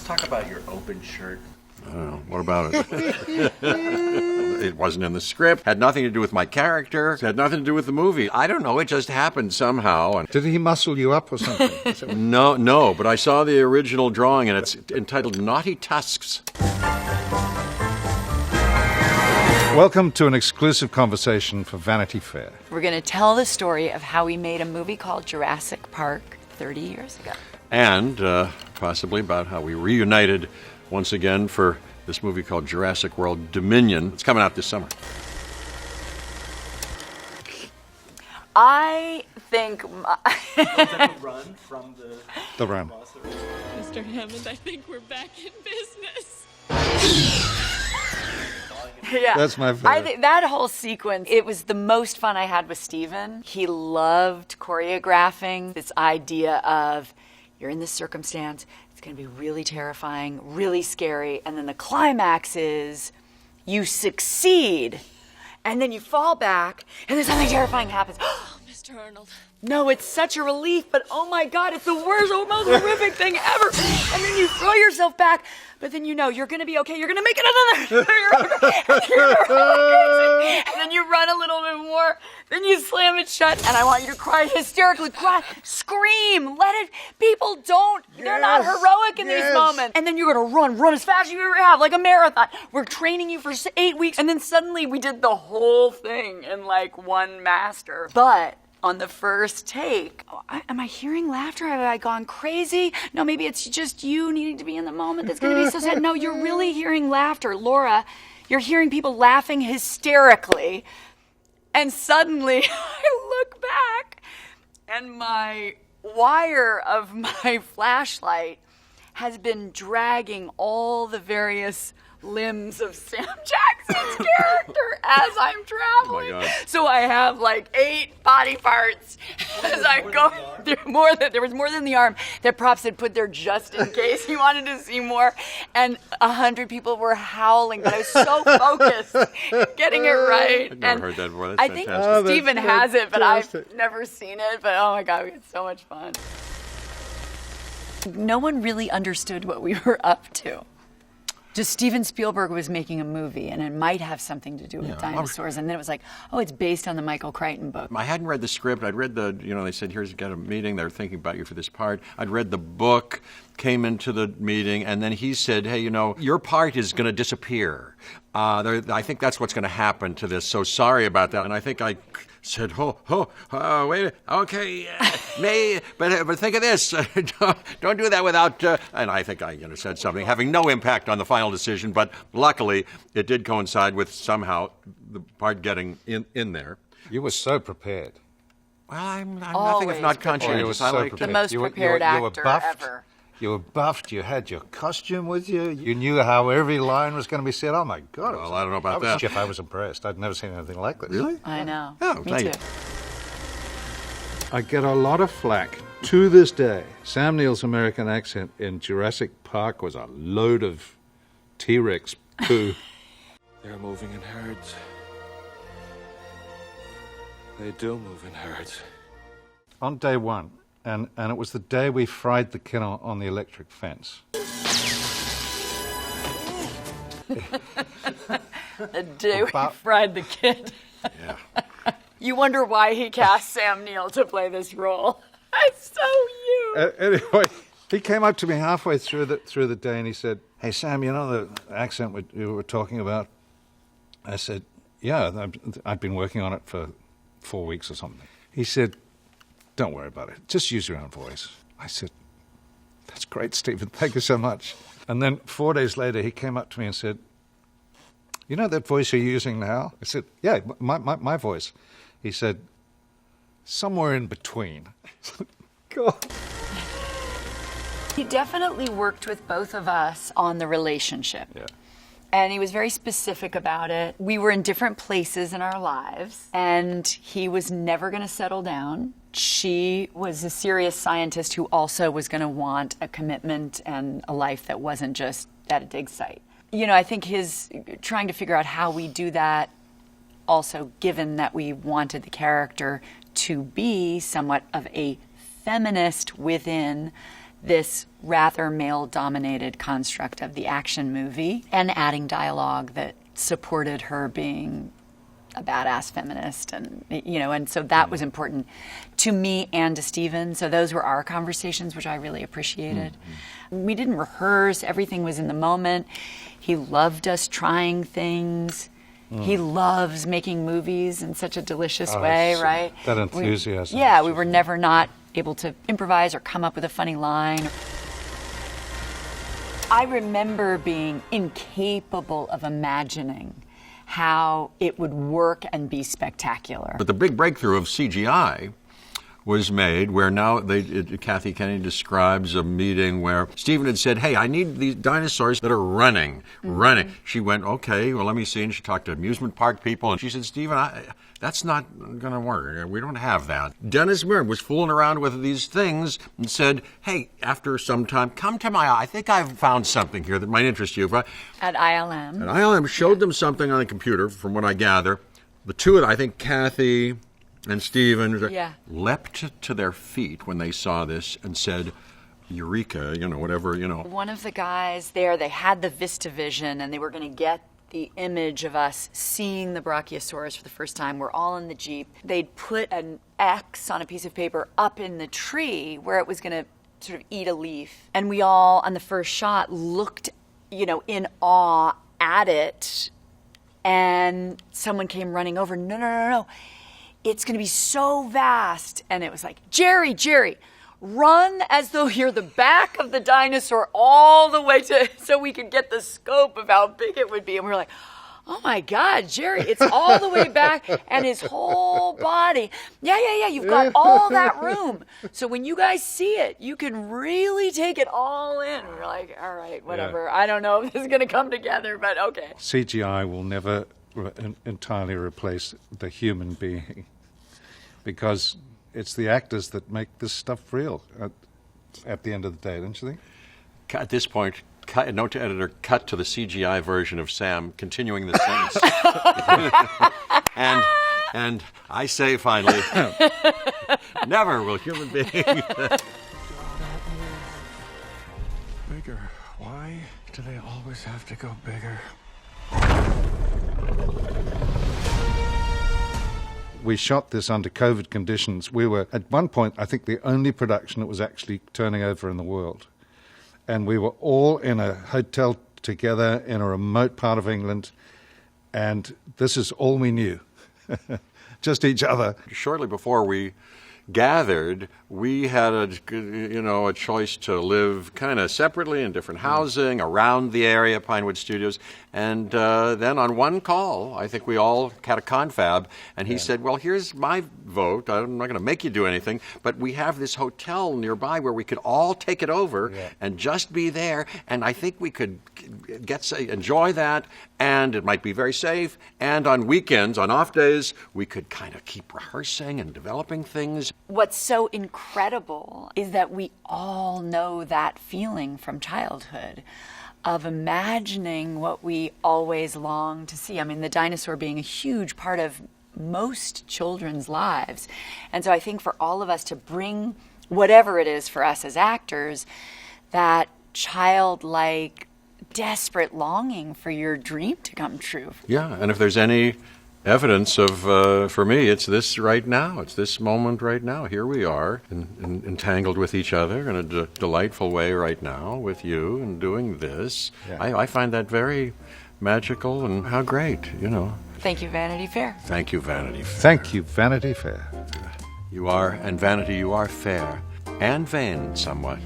talk about your open shirt. I don't know. What about it? It wasn't in the script. Had nothing to do with my character. Had nothing to do with the movie. I don't know. It just happened somehow. And Did he muscle you up or something? no. But I saw the original drawing, and it's entitled Naughty Tusks. Welcome to an exclusive conversation for Vanity Fair. We're going to tell the story of how we made a movie called Jurassic Park 30 years ago. And possibly about how we reunited once again for this movie called Jurassic World Dominion. It's coming out this summer. I think... Run from The run. Mr. Hammond, I think we're back in business. Yeah. That's my favorite. I think that whole sequence, it was the most fun I had with Steven. He loved choreographing this idea of you're in this circumstance, it's going to be really terrifying, really scary, and then the climax is you succeed, and then you fall back, and then something terrifying happens. Mr. Arnold. No, it's such a relief, but oh my God, it's the worst, most horrific thing ever. And then you throw yourself back, but then you know you're going to be okay. You're going to make it another. And then you run a little bit more. Then you slam it shut, and I want you to cry hysterically. Cry, scream, let it. People don't. They're not heroic in these moments. And then you're going to run as fast as you ever have, like a marathon. We're training you for 8 weeks, and then suddenly we did the whole thing in like one master. But on the first take, am I hearing laughter? Have I gone crazy? No, maybe it's just you needing to be in the moment that's going to be so sad. No, you're really hearing laughter. Laura, you're hearing people laughing hysterically. And suddenly I look back and my wire of my flashlight has been dragging all the various limbs of Sam Jackson's character as I'm traveling. Oh my God. So I have like 8 body parts as I'm going through there was more than the arm that props had put there just in case he wanted to see more. And 100 people were howling, but I was so focused getting it right. I've never heard that before. That's I think fantastic. Steven has it, but I've never seen it. But oh my God, we had so much fun. No one really understood what we were up to. Just Steven Spielberg was making a movie, and it might have something to do with dinosaurs. And then it was like, oh, it's based on the Michael Crichton book. I hadn't read the script. I'd read they said, here's, got a meeting. They're thinking about you for this part. I'd read the book, came into the meeting, and then he said, hey, your part is going to disappear. I think that's what's going to happen to this. So sorry about that. And I think I said, wait, okay, but think of this. Don't do that without, and I think I said something, having no impact on the final decision, but luckily it did coincide with somehow the part getting in there. You were so prepared. Well, I'm nothing Always if not prepared. You were conscientious. so I like prepared. The most You were- prepared you were actor buffed. ever. You were buffed. You had your costume with you. You knew how every line was going to be said. Oh, my God. Well, I don't know about that. Jeff, I was impressed. I'd never seen anything like this. Really? I know. Oh, Me thank too. you. I get a lot of flack to this day. Sam Neill's American accent in Jurassic Park was a load of T-Rex poo. They're moving in herds. They do move in herds. On day one, and it was the day we fried the kid on the electric fence. The day we About- fried the kid. Yeah. You wonder why he cast Sam Neill to play this role. It's so you. Anyway, he came up to me halfway through the day and he said, "Hey Sam, you know the accent we were talking about?" I said, "Yeah, I'd been working on it for 4 weeks or something." He said, "Don't worry about it. Just use your own voice." I said, "That's great, Stephen. Thank you so much." And then 4 days later, he came up to me and said, "You know that voice you're using now?" I said, "Yeah, my voice." He said, "Somewhere in between." God. He definitely worked with both of us on the relationship. Yeah. And he was very specific about it. We were in different places in our lives, and he was never going to settle down. She was a serious scientist who also was going to want a commitment and a life that wasn't just at a dig site. I think his trying to figure out how we do that, also given that we wanted the character to be somewhat of a feminist within this rather male-dominated construct of the action movie and adding dialogue that supported her being a badass feminist, and and so that was important to me and to Stephen. So those were our conversations, which I really appreciated. We didn't rehearse, everything was in the moment. He loved us trying things. He loves making movies in such a delicious way, right? That enthusiasm. We were never not able to improvise or come up with a funny line. I remember being incapable of imagining how it would work and be spectacular. But the big breakthrough of CGI was made where now Kathy Kennedy describes a meeting where Stephen had said, hey, I need these dinosaurs that are running. She went, okay, well, let me see. And she talked to amusement park people. And she said, Stephen, that's not going to work. We don't have that. Dennis Muren was fooling around with these things and said, hey, after some time, come to my, I think I've found something here that might interest you. At ILM. And ILM showed them something on the computer, from what I gather. The two of them, I think Kathy and Stephen leapt to their feet when they saw this and said, Eureka, whatever. One of the guys there, they had the VistaVision, and they were going to get the image of us seeing the Brachiosaurus for the first time. We're all in the Jeep. They'd put an X on a piece of paper up in the tree where it was going to sort of eat a leaf. And we all, on the first shot, looked, in awe at it. And someone came running over, no. It's going to be so vast. And it was like, Jerry, run as though you're the back of the dinosaur all the way so we could get the scope of how big it would be. And we were like, oh my God, Jerry, it's all the way back and his whole body. Yeah, you've got all that room. So when you guys see it, you can really take it all in. And we're like, all right, whatever. Yeah. I don't know if this is going to come together, but okay. CGI will never entirely replace the human being, because it's the actors that make this stuff real at the end of the day, don't you think? At this point, note to editor, cut to the CGI version of Sam continuing the sentence. and I say finally, never will human beings. Bigger. Why do they always have to go bigger? We shot this under COVID conditions. We were, at one point, I think the only production that was actually turning over in the world. And we were all in a hotel together in a remote part of England, and this is all we knew, just each other. Shortly before we gathered, we had a choice to live kind of separately in different housing around the area, Pinewood Studios. And then on one call, I think we all had a confab, and he said, well, here's my vote. I'm not going to make you do anything, but we have this hotel nearby where we could all take it over and just be there, and I think we could enjoy that, and it might be very safe, and on weekends, on off days, we could kind of keep rehearsing and developing things. What's so incredible is that we all know that feeling from childhood of imagining what we always long to see. I mean, the dinosaur being a huge part of most children's lives. And so I think for all of us to bring whatever it is for us as actors, that childlike, desperate longing for your dream to come true. Yeah, and if there's any evidence of, for me, it's this right now. It's this moment right now. Here we are, entangled with each other in a delightful way right now with you and doing this. Yeah. I find that very magical, and how great, Thank you, Vanity Fair. Thank you, Vanity Fair. Thank you, Vanity Fair. You are, and Vanity, you are fair and vain somewhat.